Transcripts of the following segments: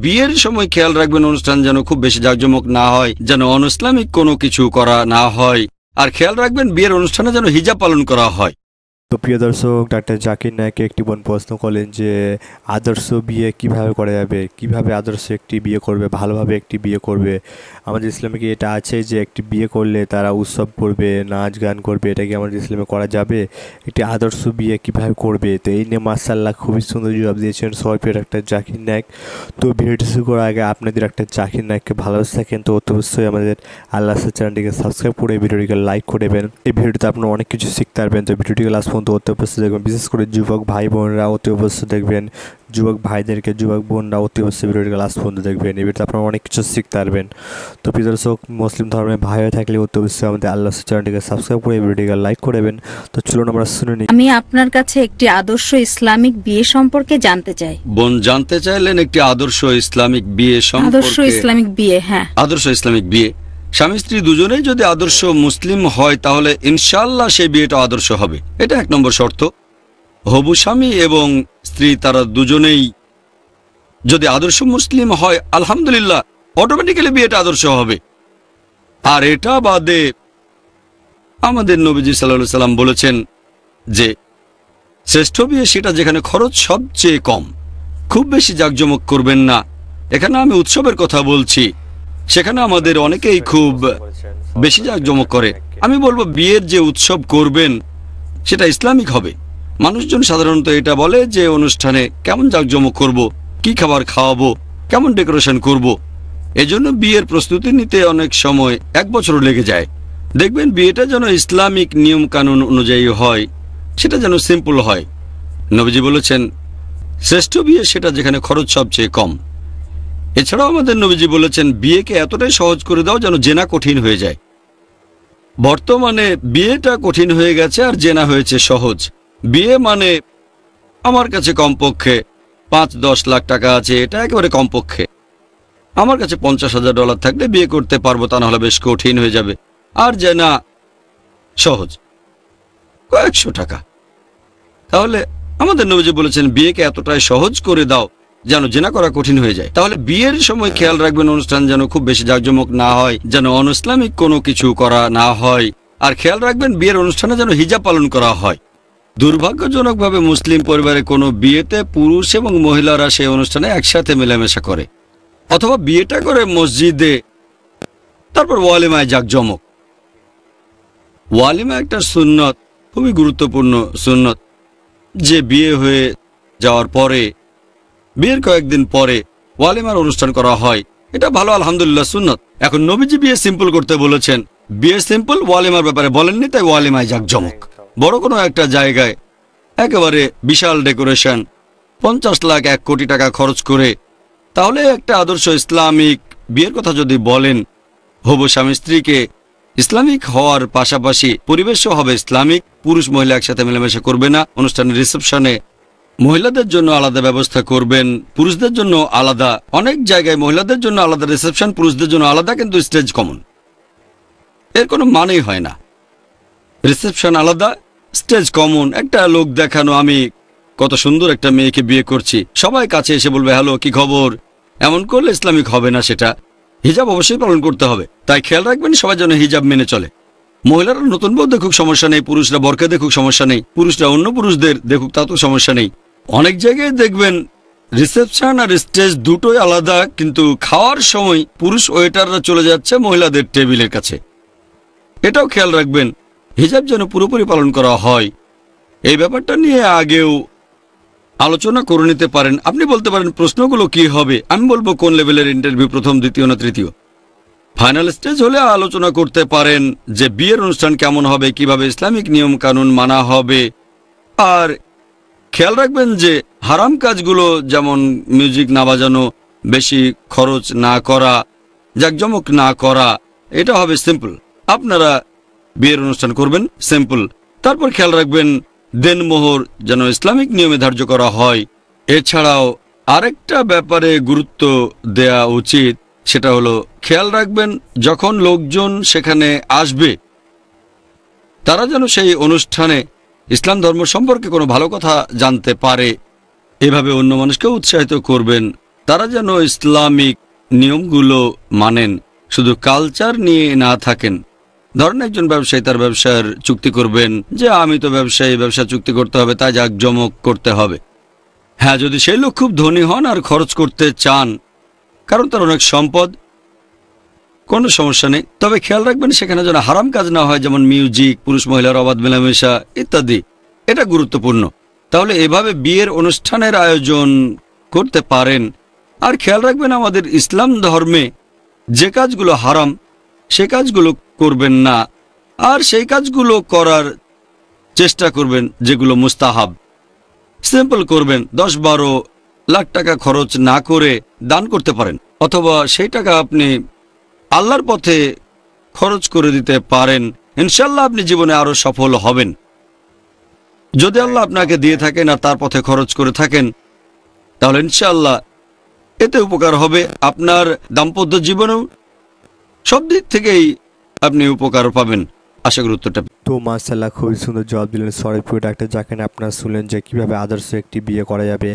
বিয়ের সময় খেয়াল রাখবেন অনুষ্ঠান যেন খুব বেশি জাঁকজমক না হয়, যেন অনইসলামিক কোনো কিছু করা না হয়, আর খেয়াল রাখবেন বিয়ের অনুষ্ঠানে যেন হিজাব পালন করা হয়। তো প্রিয় দর্শক, ডাক্তার জাকির নায়েক একটি বোন প্রশ্ন করলেন যে আদর্শ বিয়ে কিভাবে করা যাবে, কিভাবে আদর্শ একটি বিয়ে করবে, ভালোভাবে একটি বিয়ে করবে। আমাদের ইসলামে কি এটা আছে যে একটি বিয়ে করলে তারা উৎসব করবে, নাচ গান করবে, এটা কি আমাদের ইসলামে করা যাবে? একটি আদর্শ বিয়ে কিভাবে করবে? তো এই নিয়ে মাশাআল্লাহ খুবই সুন্দর জবাব দিয়েছেন সবাই প্রিয় ডাক্তার জাকির নায়েক। তো ভিডিওটি শুরু করার আগে আপনাদের ডাক্তার জাকির নায়েককে ভালোবাসে থাকেন তো অবশ্যই আমাদের আল্লাহ চ্যানেলটিকে সাবস্ক্রাইব করে ভিডিওটিকে লাইক করে দেবেন। এই ভিডিওতে আপনারা অনেক কিছু শিখতে পারবেন। তো ভিডিওটিকে লাস্ট পর্যন্ত অতি অবশ্যই দেখবেন, বিশেষ করে যুবক ভাই বোনরা অতি অবশ্যই দেখবেন, যুবক ভাইদেরকে যুবক বোনরা অতি অবশ্যই ভিডিওটিকে লাস্ট পর্যন্ত দেখবেন। এই ভিডিওতে আপনারা অনেক কিছু শিখতে পারবেন। তো প্রিয় দর্শক, মুসলিম ধর্মের ভাই হয়ে থাকলে অতি অবশ্যই আমাদের আল্লাহ চ্যানেলটিকে সাবস্ক্রাইব করে ভিডিওটিকে লাইক করে দেবেন। তো চলুন আমরা শুনে নিই। আমি আপনার কাছে একটি আদর্শ ইসলামিক বিয়ে সম্পর্কে জানতে চাই। বোন জানতে চাইলেন একটি আদর্শ ইসলামিক বিয়ে সম্পর্কে। আদর্শ ইসলামিক বিয়ে, হ্যাঁ, আদর্শ ইসলামিক বিয়ে। স্বামী স্ত্রী দুজনেই যদি আদর্শ মুসলিম হয় তাহলে ইনশাআল্লাহ সেই বিয়েটা আদর্শ হবে। এটা 1 নম্বর শর্ত। হবু স্বামী এবং স্ত্রী তারা দুজনেই যদি আদর্শ মুসলিম হয় আলহামদুলিল্লাহ অটোমেটিক্যালি বিয়েটা আদর্শ হবে। আর এটা বাদে আমাদের নবীজি সাল্লাল্লাহু আলাইহি সাল্লাম বলেছেন যে শ্রেষ্ঠ বিয়ে সেটা যেখানে খরচ সবচেয়ে কম, খুব বেশি জাঁকজমক করবেন না। এখানে আমি উৎসবের কথা বলছি, সেখানে আমাদের অনেকেই খুব বেশি জাঁকজমক করে। আমি বলবো বিয়ের যে উৎসব করবেন সেটা ইসলামিক হবে। মানুষজন সাধারণত এটা বলে যে অনুষ্ঠানে কেমন জাঁকজমক করব, কি খাবার খাওয়াবো, কেমন ডেকোরেশন করব। এজন্য বিয়ের প্রস্তুতি নিতে অনেক সময় 1 বছরও লেগে যায়। দেখবেন বিয়েটা যেন ইসলামিক নিয়ম কানুন অনুযায়ী হয়, সেটা যেন সিম্পল হয়। নবীজি বলেছেন শ্রেষ্ঠ বিয়ে সেটা যেখানে খরচ সবচেয়ে কম। এছাড়াও আমাদের নবীজি বলেছেন বিয়েকে এতটাই সহজ করে দাও যেন জেনা কঠিন হয়ে যায়। বর্তমানে বিয়েটা কঠিন হয়ে গেছে আর জেনা হয়েছে সহজ। বিয়ে মানে আমার কাছে কমপক্ষে 5-10 লাখ টাকা আছে, এটা একেবারে কমপক্ষে। আমার কাছে $50,000 থাকলে বিয়ে করতে পারবো, তা নাহলে বেশ কঠিন হয়ে যাবে। আর জেনা সহজ, কয়েকশো টাকা। তাহলে আমাদের নবীজি বলেছেন বিয়েকে এতটাই সহজ করে দাও যেন জেনা করা কঠিন হয়ে যায়। তাহলে বিয়ের সময় খেয়াল রাখবেন অনুষ্ঠান যেন খুব বেশি জাঁকজমক না হয়, যেন অনইসলামিক কোনো কিছু করা না হয়, আর খেয়াল রাখবেন বিয়ের অনুষ্ঠানে যেন হিজাব পালন করা হয়। দুর্ভাগ্যজনকভাবে মুসলিম পরিবারে কোনো বিয়েতে পুরুষ এবং মহিলারা সেই অনুষ্ঠানে একসাথে মেলামেশা করে, অথবা বিয়েটা করে মসজিদে, তারপর ওয়ালিমায় জাঁকজমক। ওয়ালিমা একটা সুন্নত, খুবই গুরুত্বপূর্ণ সুন্নত, যে বিয়ে হয়ে যাওয়ার পরে, বিয়ের কয়েকদিন পরে ওয়ালিমার অনুষ্ঠান করা হয়। এটা ভালো, আলহামদুলিল্লাহ, সুন্নত। এখন নবীজি বিয়ে সিম্পল করতে বলেছেন, বিয়ে সিম্পল, ওয়ালিমার ব্যাপারে বলেননি, তাই ওয়ালিমায় জাঁকজমক। বড় কোনো একটা জায়গায় একেবারে বিশাল ডেকোরেশন, 50 লাখ 1 কোটি টাকা খরচ করে, তাহলে একটা আদর্শ ইসলামিক বিয়ের কথা যদি বলেন, হবু স্বামী স্ত্রীকে ইসলামিক হওয়ার পাশাপাশি পরিবেশও হবে ইসলামিক। পুরুষ মহিলা একসাথে মেলামেশা করবে না। অনুষ্ঠানের রিসেপশনে মহিলাদের জন্য আলাদা ব্যবস্থা করবেন, পুরুষদের জন্য আলাদা। অনেক জায়গায় মহিলাদের জন্য আলাদা রিসেপশন, পুরুষদের জন্য আলাদা, কিন্তু স্টেজ কমন। এর কোনো মানেই হয় না। রিসেপশন আলাদা, স্টেজ কমন। একটা লোক দেখানো, আমি কত সুন্দর একটা মেয়েকে বিয়ে করছি, সবাই কাছে এসে বলবে হ্যালো কি খবর, এমন করলে ইসলামিক হবে না। সেটা হিজাব অবশ্যই পালন করতে হবে। তাই খেয়াল রাখবেন সবাই যেন হিজাব মেনে চলে। মহিলারা নতুন বউ দেখুক, সমস্যা নেই। পুরুষরা বরকে দেখুক, সমস্যা নেই। পুরুষরা অন্য পুরুষদের দেখুক, তাতেও সমস্যা নেই। অনেক জায়গায় দেখবেন রিসেপশন আর স্টেজ দুটোই আলাদা, কিন্তু খাওয়ার সময় পুরুষ ওয়েটাররা চলে যাচ্ছে মহিলাদের টেবিলের কাছে। এটাও খেয়াল রাখবেন হিজাব যেন পুরোপুরি পালন করা হয়। এই ব্যাপারটা নিয়ে আগেও আলোচনা করে নিতে পারেন। আপনি বলতে পারেন প্রশ্নগুলো কি হবে, আমি বলবো কোন লেভেলের ইন্টারভিউ, প্রথম, দ্বিতীয় না তৃতীয়। ফাইনাল স্টেজ হলে আলোচনা করতে পারেন যে বিয়ের অনুষ্ঠান কেমন হবে, কিভাবে ইসলামিক নিয়ম কানুন মানা হবে। আর খেয়াল রাখবেন যে হারাম কাজগুলো, যেমন মিউজিক না বাজানো, বেশি খরচ না করা, জাঁকজমক না করা, এটা হবে সিম্পল। আপনারা বিয়ের অনুষ্ঠান করবেন সিম্পল। তারপর খেয়াল রাখবেন দেনমোহর যেন ইসলামিক নিয়মে ধার্য করা হয়। এছাড়াও আরেকটা ব্যাপারে গুরুত্ব দেয়া উচিত, সেটা হলো খেয়াল রাখবেন যখন লোকজন সেখানে আসবে তারা যেন সেই অনুষ্ঠানে ইসলাম ধর্ম সম্পর্কে কোনো ভালো কথা জানতে পারে। এভাবে অন্য মানুষকে উৎসাহিত করবেন। তারা যেন ইসলামিক নিয়মগুলো মানেন, শুধু কালচার নিয়ে না থাকেন। ধরেন একজন ব্যবসায়ী তার ব্যবসার চুক্তি করবেন যে আমি তো ব্যবসায়ী, ব্যবসা চুক্তি করতে হবে, তাই জাঁকজমক করতে হবে। হ্যাঁ, যদি সেই লোক খুব ধনী হন আর খরচ করতে চান, কারণ তার অনেক সম্পদ, কোনো সমস্যা নেই। তবে খেয়াল রাখবেন সেখানে যেন হারাম কাজ না হয়, যেমন মিউজিক, পুরুষ মহিলার অবাধ মেলামেশা ইত্যাদি। এটা গুরুত্বপূর্ণ। তাহলে এভাবে বিয়ের অনুষ্ঠানের আয়োজন করতে পারেন। আর খেয়াল রাখবেন আমাদের ইসলাম ধর্মে যে কাজগুলো হারাম সে কাজগুলো করবেন না, আর সেই কাজগুলো করার চেষ্টা করবেন যেগুলো মুস্তাহাব। সিম্পল করবেন, 10-12 লাখ টাকা খরচ না করে দান করতে পারেন, অথবা সেই টাকা আপনি আল্লাহর পথে খরচ করে দিতে পারেন। ইনশাল্লাহ আপনি জীবনে আরো সফল হবেন। যদি আল্লাহ আপনাকে দিয়ে থাকেন আর তার পথে খরচ করে থাকেন, তাহলে ইনশাল্লাহ এতে উপকার হবে। আপনার দাম্পত্য জীবনেও সব দিক থেকেই আপনি উপকার পাবেন। আশা করি উত্তরটা। তো মাশাআল্লাহ, খুবই সুন্দর জবাব দিলেন সরিফুল ডাক্তার জাকির। আপনারা শুনলেন যে কীভাবে আদর্শ একটি বিয়ে করা যাবে।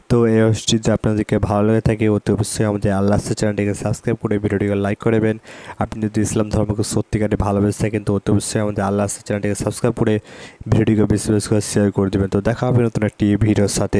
তো এই অবশ্যই যদি আপনাদেরকে ভালো লাগে থাকে অতি অবশ্যই আমাদের আল্লাহ চ্যানেলটিকে সাবস্ক্রাইব করে ভিডিওটিকে লাইক করবেন। আপনি যদি ইসলাম ধর্মকে সত্যিকারে ভালোবেসে থাকেন তো অতি অবশ্যই আমাদের আল্লাহ চ্যানেলটিকে সাবস্ক্রাইব করে ভিডিওটিকে বেশি বেশি করে শেয়ার করে দেবেন। তো দেখা হবে নতুন একটি ভিডিওর সাথে।